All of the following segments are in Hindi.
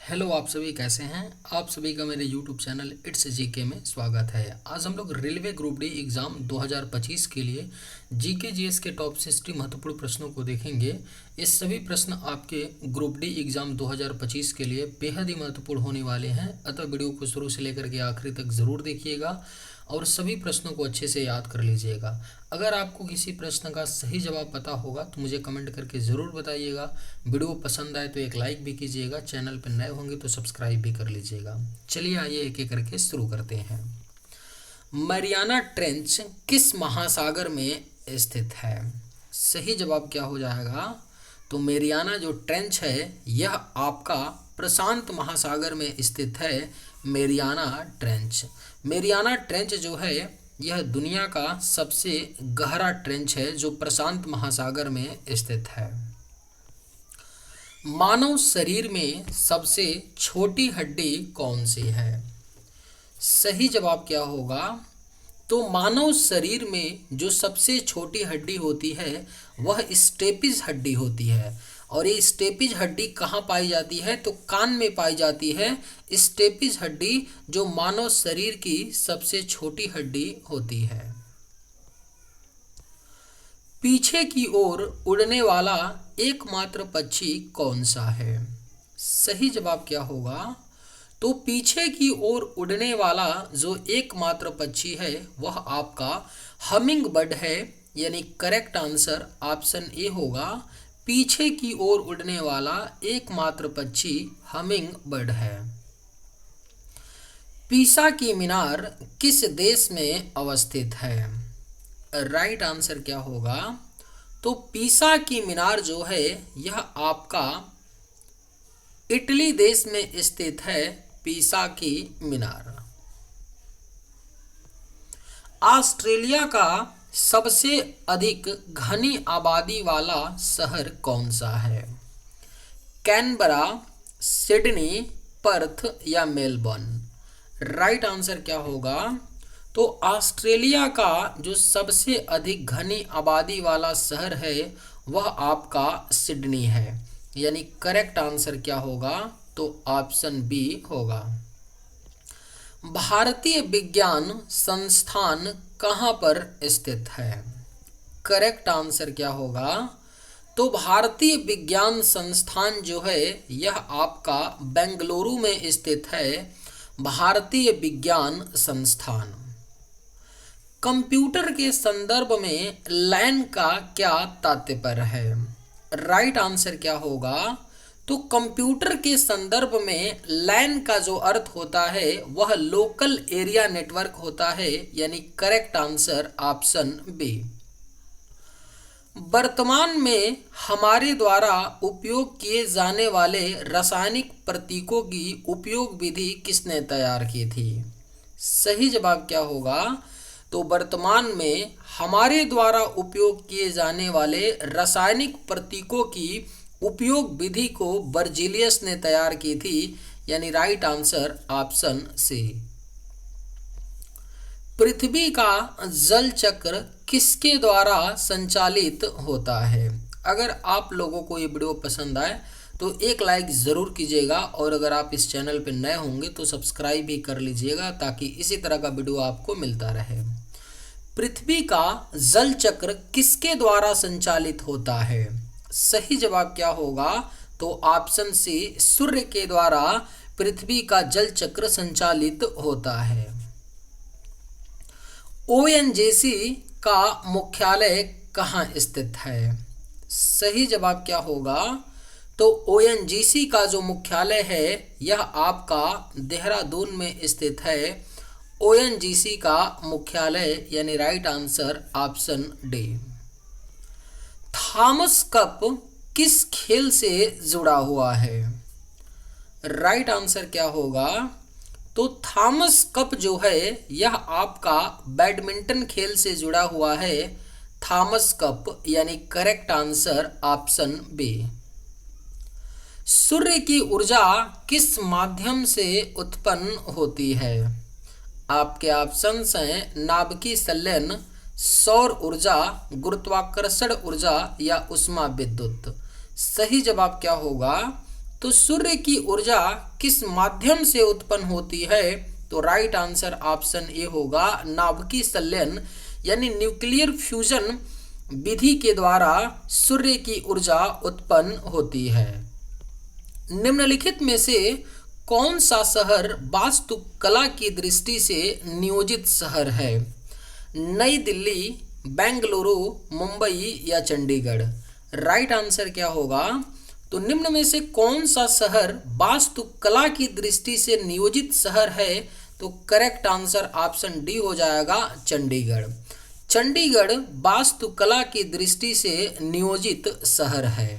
हेलो, आप सभी कैसे हैं। आप सभी का मेरे यूट्यूब चैनल इट्स जीके में स्वागत है। आज हम लोग रेलवे ग्रुप डी एग्ज़ाम 2025 के लिए जीके जीएस के टॉप 60 महत्वपूर्ण प्रश्नों को देखेंगे। ये सभी प्रश्न आपके ग्रुप डी एग्ज़ाम 2025 के लिए बेहद ही महत्वपूर्ण होने वाले हैं, अतः वीडियो को शुरू से लेकर के आखिरी तक ज़रूर देखिएगा और सभी प्रश्नों को अच्छे से याद कर लीजिएगा। अगर आपको किसी प्रश्न का सही जवाब पता होगा तो मुझे कमेंट करके ज़रूर बताइएगा। वीडियो पसंद आए तो एक लाइक भी कीजिएगा, चैनल पर नए होंगे तो सब्सक्राइब भी कर लीजिएगा। चलिए आइए एक एक करके शुरू करते हैं। मरियाना ट्रेंच किस महासागर में स्थित है? सही जवाब क्या हो जाएगा? तो मेरियाना जो ट्रेंच है यह आपका प्रशांत महासागर में स्थित है। मेरियाना ट्रेंच जो है यह दुनिया का सबसे गहरा ट्रेंच है जो प्रशांत महासागर में स्थित है। मानव शरीर में सबसे छोटी हड्डी कौन सी है? सही जवाब क्या होगा? तो मानव शरीर में जो सबसे छोटी हड्डी होती है वह स्टेपिज हड्डी होती है। और ये स्टेपिज हड्डी कहाँ पाई जाती है? तो कान में पाई जाती है। स्टेपिज हड्डी जो मानव शरीर की सबसे छोटी हड्डी होती है। पीछे की ओर उड़ने वाला एकमात्र पक्षी कौन सा है? सही जवाब क्या होगा? तो पीछे की ओर उड़ने वाला जो एकमात्र पक्षी है वह आपका हमिंग बर्ड है, यानी करेक्ट आंसर ऑप्शन ए होगा। पीछे की ओर उड़ने वाला एकमात्र पक्षी हमिंग बर्ड है। पीसा की मीनार किस देश में अवस्थित है? राइट आंसर क्या होगा? तो पीसा की मीनार जो है यह आपका इटली देश में स्थित है। पीसा की मीनार। ऑस्ट्रेलिया का सबसे अधिक घनी आबादी वाला शहर कौन सा है? कैनबरा, सिडनी, पर्थ या मेलबर्न? राइट आंसर क्या होगा? तो ऑस्ट्रेलिया का जो सबसे अधिक घनी आबादी वाला शहर है वह आपका सिडनी है, यानी करेक्ट आंसर क्या होगा? तो ऑप्शन बी होगा। भारतीय विज्ञान संस्थान कहाँ पर स्थित है? करेक्ट आंसर क्या होगा? तो भारतीय विज्ञान संस्थान जो है यह आपका बेंगलुरु में स्थित है। भारतीय विज्ञान संस्थान। कंप्यूटर के संदर्भ में लैन का क्या तात्पर्य है? राइट आंसर क्या होगा? तो कंप्यूटर के संदर्भ में लैन का जो अर्थ होता है वह लोकल एरिया नेटवर्क होता है, यानी करेक्ट आंसर ऑप्शन बी। वर्तमान में हमारे द्वारा उपयोग किए जाने वाले रासायनिक प्रतीकों की उपयोग विधि किसने तैयार की थी? सही जवाब क्या होगा? तो वर्तमान में हमारे द्वारा उपयोग किए जाने वाले रासायनिक प्रतीकों की उपयोग विधि को बर्जीलियस ने तैयार की थी, यानी राइट आंसर ऑप्शन सी। पृथ्वी का जल चक्र किसके द्वारा संचालित होता है? अगर आप लोगों को ये वीडियो पसंद आए तो एक लाइक ज़रूर कीजिएगा और अगर आप इस चैनल पर नए होंगे तो सब्सक्राइब भी कर लीजिएगा ताकि इसी तरह का वीडियो आपको मिलता रहे। पृथ्वी का जल चक्र किसके द्वारा संचालित होता है? सही जवाब क्या होगा? तो ऑप्शन सी, सूर्य के द्वारा पृथ्वी का जल चक्र संचालित होता है। ओएनजीसी का मुख्यालय कहाँ स्थित है? सही जवाब क्या होगा? तो ओएनजीसी का जो मुख्यालय है यह आपका देहरादून में स्थित है। ओएनजीसी का मुख्यालय, यानी right answer option D. Thomas cup किस खेल से जुड़ा हुआ है? राइट आंसर क्या होगा? तो थॉमस कप जो है यह आपका बैडमिंटन खेल से जुड़ा हुआ है। थॉमस कप, यानी करेक्ट आंसर ऑप्शन बी। सूर्य की ऊर्जा किस माध्यम से उत्पन्न होती है? आपके ऑप्शंस हैं नाभिकीय संलयन, सौर ऊर्जा, गुरुत्वाकर्षण ऊर्जा या उष्मा विद्युत। सही जवाब क्या होगा? तो सूर्य की ऊर्जा किस माध्यम से उत्पन्न होती है? तो राइट आंसर ऑप्शन ए होगा, नाभिकीय संलयन यानी न्यूक्लियर फ्यूजन विधि के द्वारा सूर्य की ऊर्जा उत्पन्न होती है। निम्नलिखित में से कौन सा शहर वास्तुकला की दृष्टि से नियोजित शहर है? नई दिल्ली, बेंगलुरु, मुंबई या चंडीगढ़? राइट आंसर क्या होगा? तो निम्न में से कौन सा शहर वास्तुकला की दृष्टि से नियोजित शहर है? तो करेक्ट आंसर ऑप्शन डी हो जाएगा, चंडीगढ़। चंडीगढ़ वास्तुकला की दृष्टि से नियोजित शहर है।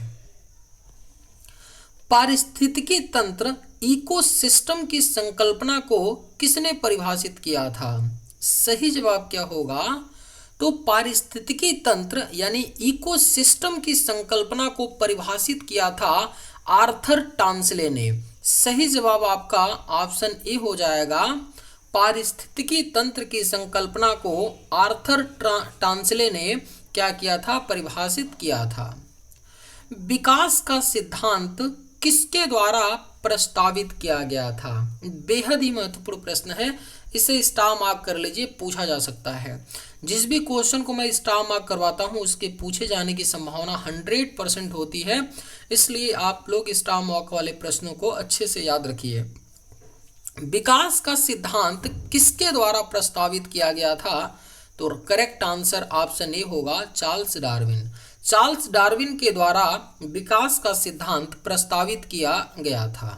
पारिस्थितिकी तंत्र इकोसिस्टम की संकल्पना को किसने परिभाषित किया था? सही जवाब क्या होगा? तो पारिस्थितिकी तंत्र यानी इकोसिस्टम की संकल्पना को परिभाषित किया था आर्थर टांसले ने। सही जवाब आपका ऑप्शन ए हो जाएगा। पारिस्थितिकी तंत्र की संकल्पना को आर्थर टांसले ने क्या किया था? परिभाषित किया था। विकास का सिद्धांत किसके द्वारा प्रस्तावित किया गया था? बेहद ही महत्वपूर्ण प्रश्न है, इसे स्टार मार्क कर लीजिए, पूछा जा सकता है। जिस भी क्वेश्चन को मैं स्टार मार्क करवाता हूं उसके पूछे जाने की संभावना 100% होती है, इसलिए आप लोग स्टार मार्क वाले प्रश्नों को अच्छे से याद रखिए। विकास का सिद्धांत किसके द्वारा प्रस्तावित किया गया था? तो करेक्ट आंसर ऑप्शन ए होगा, चार्ल्स डार्विन। चार्ल्स डार्विन के द्वारा विकास का सिद्धांत प्रस्तावित किया गया था।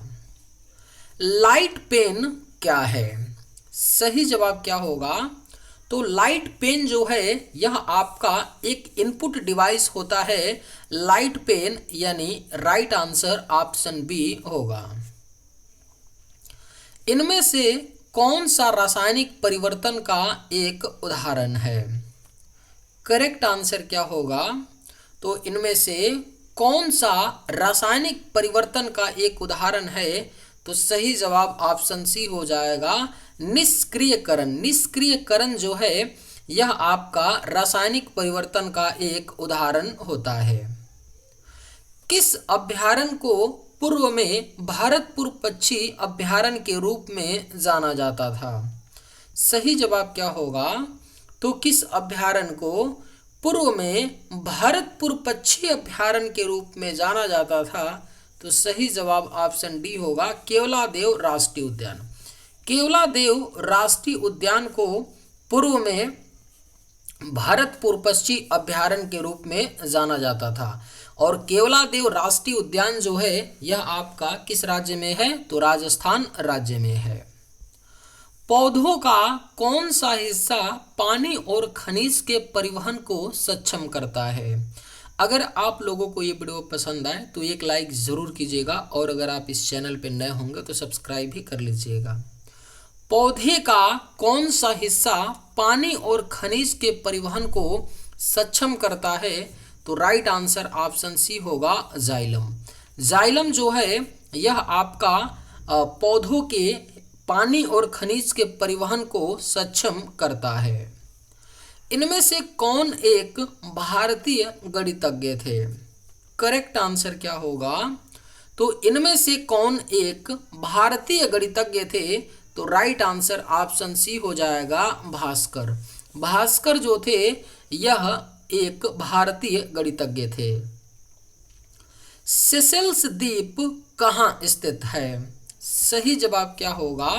लाइट पेन क्या है? सही जवाब क्या होगा? तो लाइट पेन जो है यह आपका एक इनपुट डिवाइस होता है, लाइट पेन, यानी राइट आंसर ऑप्शन बी होगा। इनमें से कौन सा रासायनिक परिवर्तन का एक उदाहरण है? करेक्ट आंसर क्या होगा? तो इनमें से कौन सा रासायनिक परिवर्तन का एक उदाहरण है? तो सही जवाब ऑप्शन सी हो जाएगा, निष्क्रियकरण। निष्क्रियकरण जो है यह आपका रासायनिक परिवर्तन का एक उदाहरण होता है। किस अभ्यारण्य को पूर्व में भरतपुर पक्षी अभ्यारण्य के रूप में जाना जाता था? सही जवाब क्या होगा? तो किस अभ्यारण्य को पूर्व में भरतपुर पक्षी अभ्यारण्य के रूप में जाना जाता था? तो सही जवाब ऑप्शन डी होगा, केवलादेव राष्ट्रीय उद्यान। केवलादेव राष्ट्रीय उद्यान को पूर्व में भरतपुर पक्षी अभ्यारण्य के रूप में जाना जाता था। और केवलादेव राष्ट्रीय उद्यान जो है यह आपका किस राज्य में है? तो राजस्थान राज्य में है। पौधों का कौन सा हिस्सा पानी और खनिज के परिवहन को सक्षम करता है? अगर आप लोगों को ये वीडियो पसंद आए तो एक लाइक ज़रूर कीजिएगा, और अगर आप इस चैनल पर नए होंगे तो सब्सक्राइब भी कर लीजिएगा। पौधे का कौन सा हिस्सा पानी और खनिज के परिवहन को सक्षम करता है? तो राइट आंसर ऑप्शन सी होगा, जाइलम। जाइलम जो है यह आपका पौधों के पानी और खनिज के परिवहन को सक्षम करता है। इनमें से कौन एक भारतीय गणितज्ञ थे? करेक्ट आंसर क्या होगा? तो इनमें से कौन एक भारतीय गणितज्ञ थे? तो राइट आंसर ऑप्शन सी हो जाएगा, भास्कर। भास्कर जो थे यह एक भारतीय गणितज्ञ थे। सेशेल्स द्वीप कहाँ स्थित है? सही जवाब क्या होगा?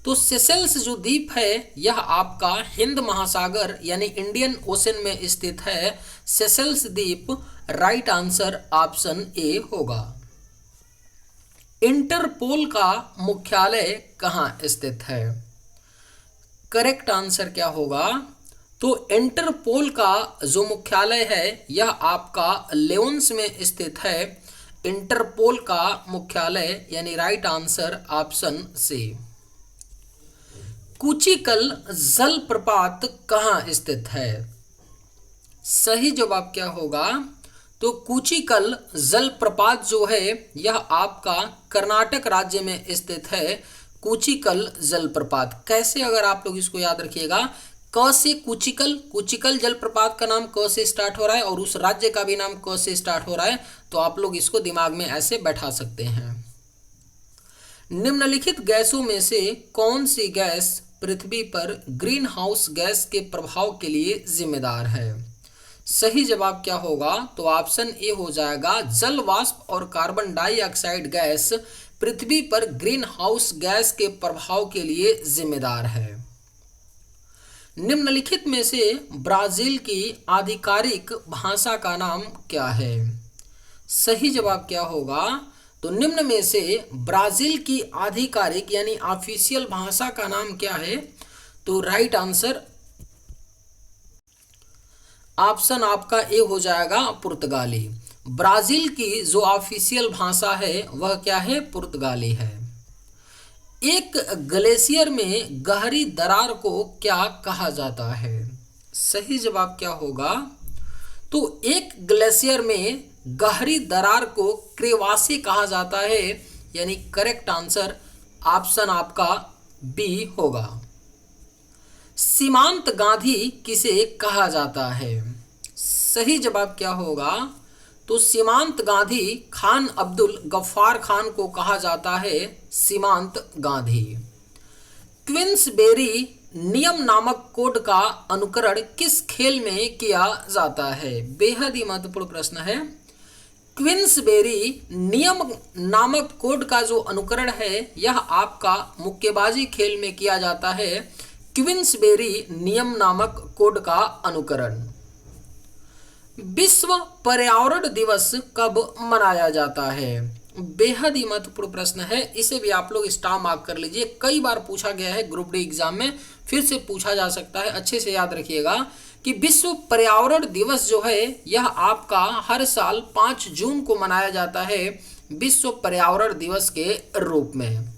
तो सेशेल्स जो द्वीप है यह आपका हिंद महासागर यानी इंडियन ओशन में स्थित है। सेशेल्स द्वीप राइट आंसर ऑप्शन ए होगा। इंटरपोल का मुख्यालय कहाँ स्थित है? करेक्ट आंसर क्या होगा? तो इंटरपोल का जो मुख्यालय है यह आपका लेओन्स में स्थित है। इंटरपोल का मुख्यालय यानी राइट आंसर ऑप्शन सी। कुचिकल जलप्रपात कहाँ स्थित है? सही जवाब क्या होगा? तो कुचिकल जलप्रपात जो है यह आपका कर्नाटक राज्य में स्थित है। कुचिकल जलप्रपात कैसे, अगर आप लोग इसको याद रखिएगा, क से कुचिकल, कुचिकल जलप्रपात का नाम क से स्टार्ट हो रहा है और उस राज्य का भी नाम क से स्टार्ट हो रहा है, तो आप लोग इसको दिमाग में ऐसे बैठा सकते हैं। निम्नलिखित गैसों में से कौन सी गैस पृथ्वी पर ग्रीन हाउस गैस के प्रभाव के लिए जिम्मेदार है? सही जवाब क्या होगा? तो ऑप्शन ए हो जाएगा, जल वाष्प और कार्बन डाइऑक्साइड गैस पृथ्वी पर ग्रीन हाउस गैस के प्रभाव के लिए जिम्मेदार है। निम्नलिखित में से ब्राजील की आधिकारिक भाषा का नाम क्या है? सही जवाब क्या होगा? तो निम्न में से ब्राजील की आधिकारिक यानी ऑफिशियल भाषा का नाम क्या है? तो राइट आंसर ऑप्शन आपका ए हो जाएगा, पुर्तगाली। ब्राजील की जो ऑफिशियल भाषा है वह क्या है? पुर्तगाली है। एक ग्लेशियर में गहरी दरार को क्या कहा जाता है? सही जवाब क्या होगा? तो एक ग्लेशियर में गहरी दरार को क्रेवासी कहा जाता है, यानी करेक्ट आंसर ऑप्शन आपका बी होगा। सीमांत गांधी किसे कहा जाता है? सही जवाब क्या होगा? तो सीमांत गांधी खान अब्दुल गफ्फार खान को कहा जाता है सीमांत गांधी। क्वींसबेरी नियम नामक कोड का अनुकरण किस खेल में किया जाता है? बेहद ही महत्वपूर्ण प्रश्न है। क्वींसबेरी नियम नामक कोड का जो अनुकरण है यह आपका मुक्केबाजी खेल में किया जाता है। क्वींसबेरी नियम नामक कोड का अनुकरण। विश्व पर्यावरण दिवस कब मनाया जाता है? बेहद ही महत्वपूर्ण प्रश्न है, इसे भी आप लोग स्टार मार्क कर लीजिए। कई बार पूछा गया है ग्रुप डी एग्जाम में, फिर से पूछा जा सकता है। अच्छे से याद रखिएगा कि विश्व पर्यावरण दिवस जो है यह आपका हर साल 5 जून को मनाया जाता है विश्व पर्यावरण दिवस के रूप में।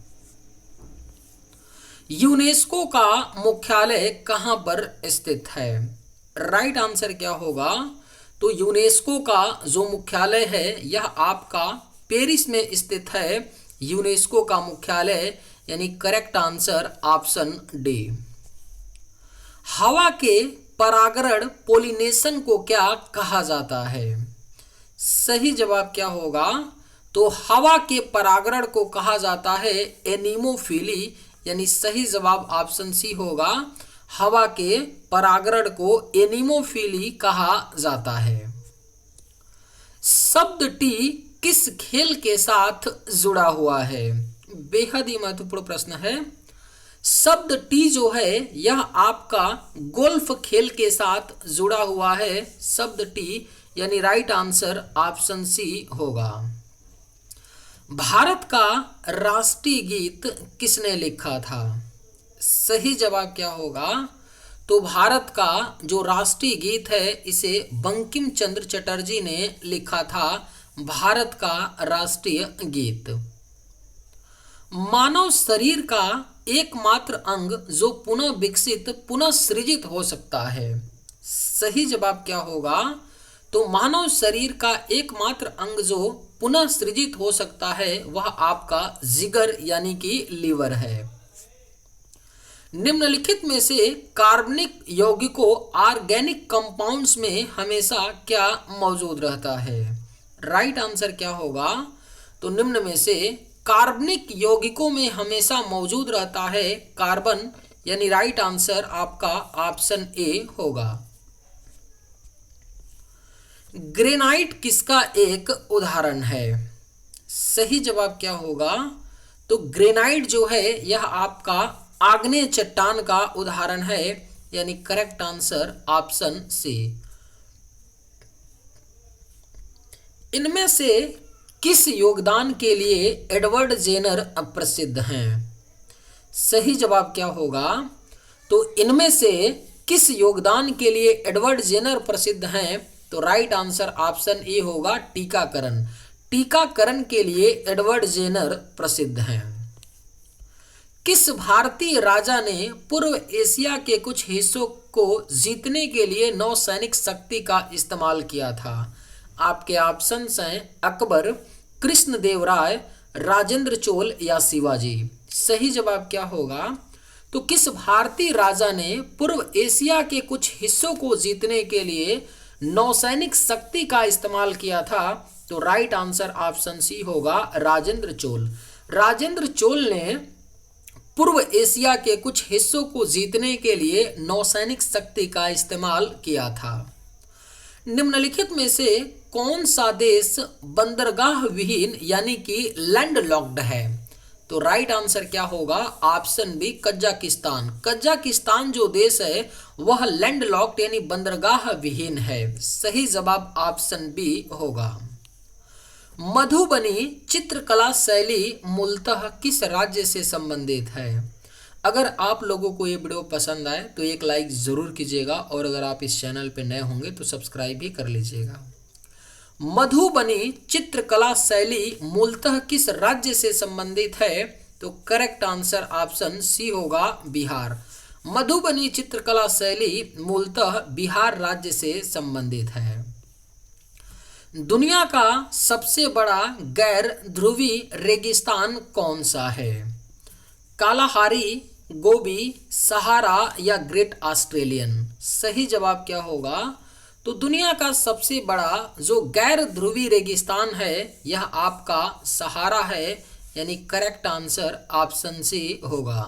यूनेस्को का मुख्यालय कहां पर स्थित है? राइट आंसर क्या होगा? तो यूनेस्को का जो मुख्यालय है यह आपका पेरिस में स्थित है। यूनेस्को का मुख्यालय, यानी करेक्ट आंसर ऑप्शन डी। हवा के परागण पोलिनेशन को क्या कहा जाता है? सही जवाब क्या होगा? तो हवा के परागण को कहा जाता है एनीमोफिली, यानी सही जवाब ऑप्शन सी होगा। हवा के परागण को एनीमोफिली कहा जाता है। शब्द टी किस खेल के साथ जुड़ा हुआ है? बेहद ही महत्वपूर्ण प्रश्न है। शब्द टी जो है यह आपका गोल्फ खेल के साथ जुड़ा हुआ है। शब्द टी, यानी राइट आंसर ऑप्शन सी होगा। भारत का राष्ट्रीय गीत किसने लिखा था? सही जवाब क्या होगा? तो भारत का जो राष्ट्रीय गीत है इसे बंकिम चंद्र चटर्जी ने लिखा था। भारत का राष्ट्रीय गीत। मानव शरीर का एकमात्र अंग जो पुनः विकसित पुनः सृजित हो सकता है। सही जवाब क्या होगा? तो मानव शरीर का एकमात्र अंग जो पुनः सृजित हो सकता है वह आपका जिगर यानी कि लीवर है। निम्नलिखित में से कार्बनिक यौगिकों ऑर्गेनिक कंपाउंड्स में हमेशा क्या मौजूद रहता है? राइट आंसर क्या होगा? तो निम्न में से कार्बनिक यौगिकों में हमेशा मौजूद रहता है कार्बन, यानी राइट आंसर आपका ऑप्शन ए होगा। ग्रेनाइट किसका एक उदाहरण है? सही जवाब क्या होगा? तो ग्रेनाइट जो है यह आपका आग्नेय चट्टान का उदाहरण है, यानी करेक्ट आंसर ऑप्शन सी। इनमें से किस योगदान के लिए एडवर्ड जेनर प्रसिद्ध हैं? सही जवाब क्या होगा? तो इनमें से किस योगदान के लिए एडवर्ड जेनर प्रसिद्ध हैं? तो राइट आंसर ऑप्शन ए होगा, टीकाकरण। टीकाकरण के लिए एडवर्ड जेनर प्रसिद्ध हैं। किस भारतीय राजा ने पूर्व एशिया के कुछ हिस्सों को जीतने के लिए नौसैनिक शक्ति का इस्तेमाल किया था? आपके ऑप्शंस हैं अकबर, कृष्णदेवराय, राजेंद्र चोल या शिवाजी। सही जवाब क्या होगा? तो किस भारतीय राजा ने पूर्व एशिया के कुछ हिस्सों को जीतने के लिए नौसैनिक शक्ति का इस्तेमाल किया था? तो राइट आंसर ऑप्शन सी होगा, राजेंद्र चोल। राजेंद्र चोल ने पूर्व एशिया के कुछ हिस्सों को जीतने के लिए नौसैनिक शक्ति का इस्तेमाल किया था। निम्नलिखित में से कौन सा देश बंदरगाह विहीन यानी कि लैंडलॉक्ड है? तो राइट आंसर क्या होगा? Option B Kazakhstan. कजाकिस्तान जो देश है वह लैंडलॉक्ड यानी बंदरगाह विहीन है। सही जवाब ऑप्शन बी होगा। मधुबनी चित्रकला शैली मूलतः किस राज्य से संबंधित है? अगर आप लोगों को ये वीडियो पसंद आए तो एक लाइक ज़रूर कीजिएगा और अगर आप इस चैनल पर नए होंगे तो सब्सक्राइब भी कर लीजिएगा। मधुबनी चित्रकला शैली मूलतः किस राज्य से संबंधित है? तो करेक्ट आंसर ऑप्शन सी होगा, बिहार। मधुबनी चित्रकला शैली मूलतः बिहार राज्य से संबंधित है। दुनिया का सबसे बड़ा गैर ध्रुवी रेगिस्तान कौन सा है? कालाहारी, गोबी, सहारा या ग्रेट ऑस्ट्रेलियन? सही जवाब क्या होगा? तो दुनिया का सबसे बड़ा जो गैर ध्रुवी रेगिस्तान है यह आपका सहारा है, यानी करेक्ट आंसर ऑप्शन सी होगा।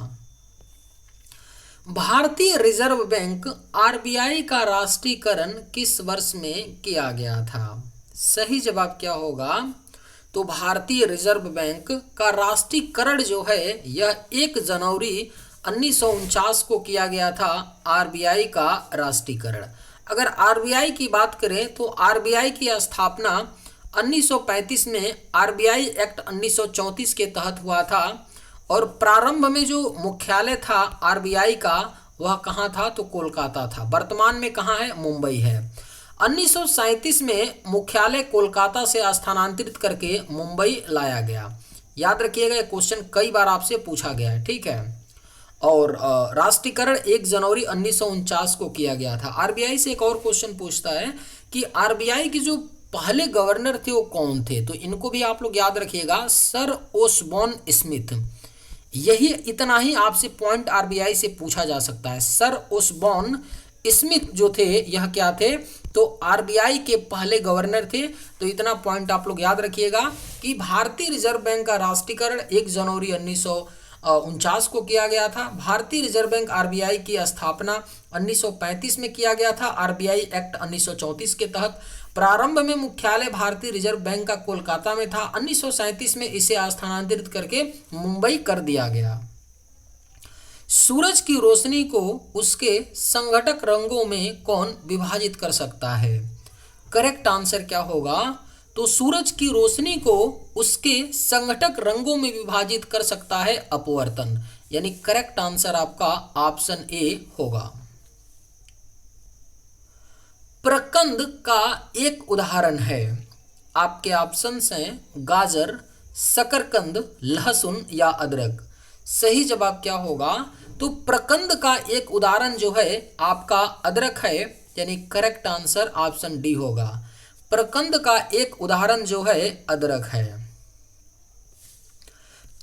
भारतीय रिजर्व बैंक आरबीआई का राष्ट्रीयकरण किस वर्ष में किया गया था? सही जवाब क्या होगा? तो भारतीय रिजर्व बैंक का राष्ट्रीयकरण जो है यह 1 जनवरी 1949 को किया गया था, आरबीआई का राष्ट्रीयकरण। अगर आरबीआई की बात करें तो आरबीआई की स्थापना 1935 में आरबीआई एक्ट 1934 के तहत हुआ था और प्रारंभ में जो मुख्यालय था आरबीआई का वह कहाँ था? तो कोलकाता था। वर्तमान में कहाँ है? मुंबई है। 1937 में मुख्यालय कोलकाता से स्थानांतरित करके मुंबई लाया गया। याद रखिएगा, क्वेश्चन कई बार आपसे पूछा गया है, ठीक है। और राष्ट्रीयकरण 1 जनवरी 1949 को किया गया था। आरबीआई से एक और क्वेश्चन पूछता है कि आरबीआई के जो पहले गवर्नर थे वो कौन थे? तो इनको भी आप लोग याद रखिएगा, सर ओसबॉर्न स्मिथ। यही इतना ही आपसे पॉइंट आरबीआई से पूछा जा सकता है। सर ओसबॉर्न स्मिथ जो थे यह क्या थे? तो आरबीआई के पहले गवर्नर थे। तो इतना पॉइंट आप लोग याद रखिएगा कि भारतीय रिजर्व बैंक का राष्ट्रीयकरण 1 जनवरी 1949 को किया गया था। भारतीय रिजर्व बैंक आरबीआई की स्थापना 1935 में किया गया था, आरबीआई एक्ट 1934 के तहत। प्रारंभ में मुख्यालय भारतीय रिजर्व बैंक का कोलकाता में था। 1937 में इसे स्थानांतरित करके मुंबई कर दिया गया। सूरज की रोशनी को उसके संघटक रंगों में कौन विभाजित कर सकता है? करेक्ट आंसर क्या होगा? तो सूरज की रोशनी को उसके संघटक रंगों में विभाजित कर सकता है अपवर्तन, यानी करेक्ट आंसर आपका ऑप्शन ए होगा। प्रकंद का एक उदाहरण है। आपके ऑप्शंस हैं गाजर, शकरकंद, लहसुन या अदरक। सही जवाब क्या होगा? तो प्रकंद का एक उदाहरण जो है आपका अदरक है, यानी करेक्ट आंसर ऑप्शन डी होगा। प्रकंद का एक उदाहरण जो है अदरक है।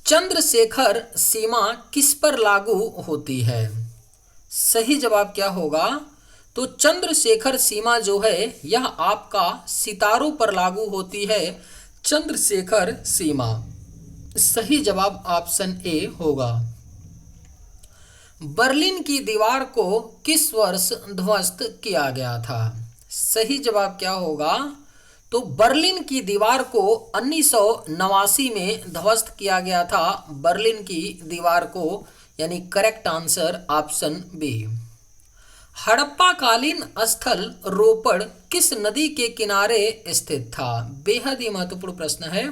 चंद्रशेखर सीमा किस पर लागू होती है? सही जवाब क्या होगा? तो चंद्रशेखर सीमा जो है यह आपका सितारों पर लागू होती है। चंद्रशेखर सीमा। सही जवाब ऑप्शन ए होगा। बर्लिन की दीवार को किस वर्ष ध्वस्त किया गया था? सही जवाब क्या होगा? तो बर्लिन की दीवार को 1989 में ध्वस्त किया गया था। बर्लिन की दीवार को, यानी correct answer option B. Harappa कालीन स्थल रोपड़ किस नदी के किनारे स्थित था? बेहद ही महत्वपूर्ण प्रश्न है।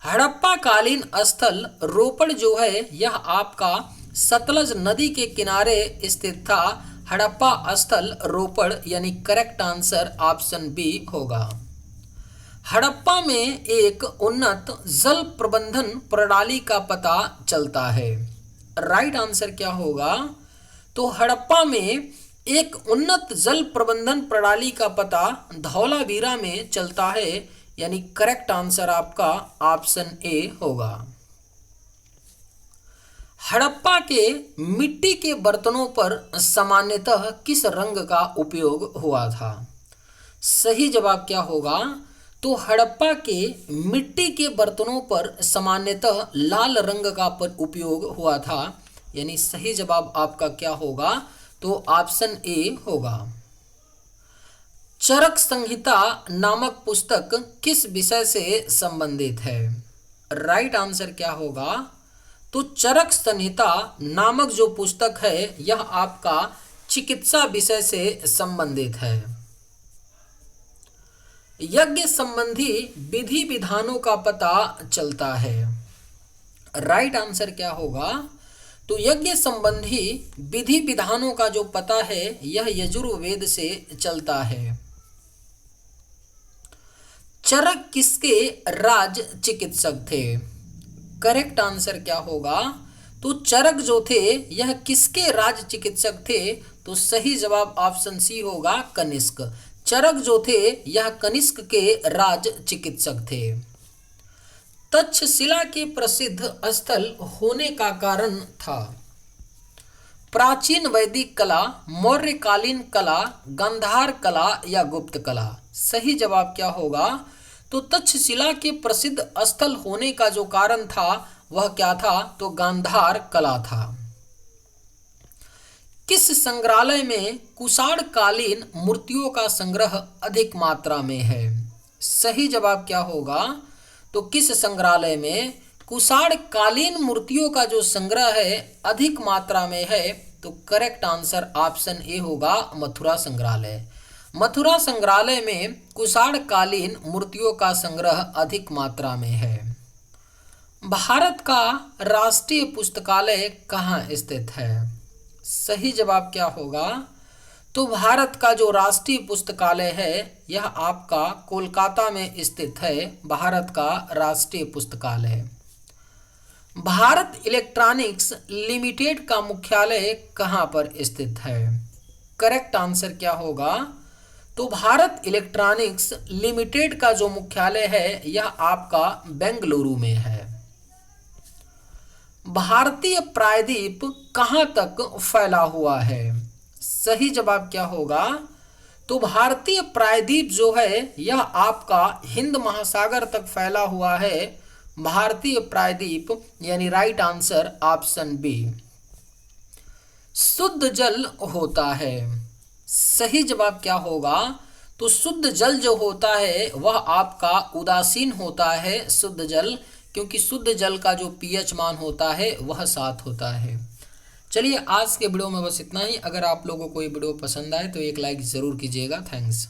हड़प्पा कालीन स्थल रोपड़ जो है यह आपका सतलज नदी के किनारे स्थित था। हड़प्पा स्थल रोपड़, यानी करेक्ट आंसर ऑप्शन बी होगा। हड़प्पा में एक उन्नत जल प्रबंधन प्रणाली का पता चलता है। राइट आंसर क्या होगा? तो हड़प्पा में एक उन्नत जल प्रबंधन प्रणाली का पता धौलावीरा में चलता है, यानी करेक्ट आंसर आपका ऑप्शन ए होगा। हड़प्पा के मिट्टी के बर्तनों पर सामान्यतः किस रंग का उपयोग हुआ था? सही जवाब क्या होगा? तो हड़प्पा के मिट्टी के बर्तनों पर सामान्यतः लाल रंग का उपयोग हुआ था। यानी सही जवाब आपका क्या होगा? तो ऑप्शन ए होगा। चरक संहिता नामक पुस्तक किस विषय से संबंधित है? राइट आंसर क्या होगा? तो चरक संहिता नामक जो पुस्तक है यह आपका चिकित्सा विषय से संबंधित है। यज्ञ संबंधी विधि विधानों का पता चलता है। राइट आंसर क्या होगा? तो यज्ञ संबंधी विधि विधानों का जो पता है यह यजुर्वेद से चलता है। चरक किसके राज चिकित्सक थे? करेक्ट आंसर क्या होगा? तो चरक जो थे यह किसके राज चिकित्सक थे? तो सही जवाब ऑप्शन सी होगा, कनिष्क। चरक जो थे यह कनिष्क के राज चिकित्सक थे। तक्षशिला के प्रसिद्ध स्थल होने का कारण था? प्राचीन वैदिक कला, मौर्यकालीन कला, गांधार कला या गुप्त कला? सही जवाब क्या होगा? तो तक्षशिला के प्रसिद्ध स्थल होने का जो कारण था वह क्या था? तो गांधार कला था। किस संग्रहालय में कुषाण कालीन मूर्तियों का संग्रह अधिक मात्रा में है? सही जवाब क्या होगा? तो किस संग्रहालय में कुषाण कालीन मूर्तियों का जो संग्रह है अधिक मात्रा में है? तो करेक्ट आंसर ऑप्शन ए होगा, मथुरा संग्रहालय। मथुरा संग्रहालय में कुषाण कालीन मूर्तियों का संग्रह अधिक मात्रा में है। भारत का राष्ट्रीय पुस्तकालय कहाँ स्थित है? सही जवाब क्या होगा? तो भारत का जो राष्ट्रीय पुस्तकालय है यह आपका कोलकाता में स्थित है। भारत का राष्ट्रीय पुस्तकालय। भारत इलेक्ट्रॉनिक्स लिमिटेड का मुख्यालय कहाँ पर स्थित है? करेक्ट आंसर क्या होगा? तो भारत इलेक्ट्रॉनिक्स लिमिटेड का जो मुख्यालय है यह आपका बेंगलुरु में है। भारतीय प्रायद्वीप कहाँ तक फैला हुआ है? सही जवाब क्या होगा? तो भारतीय प्रायद्वीप जो है यह आपका हिंद महासागर तक फैला हुआ है। भारतीय प्रायद्वीप यानी राइट आंसर ऑप्शन बी। शुद्ध जल होता है। सही जवाब क्या होगा? तो शुद्ध जल जो होता है वह आपका उदासीन होता है, शुद्ध जल, क्योंकि शुद्ध जल का जो पीएच मान होता है वह 7 होता है। चलिए आज के वीडियो में बस इतना ही। अगर आप लोगों को ये वीडियो पसंद आए तो एक लाइक ज़रूर कीजिएगा। थैंक्स।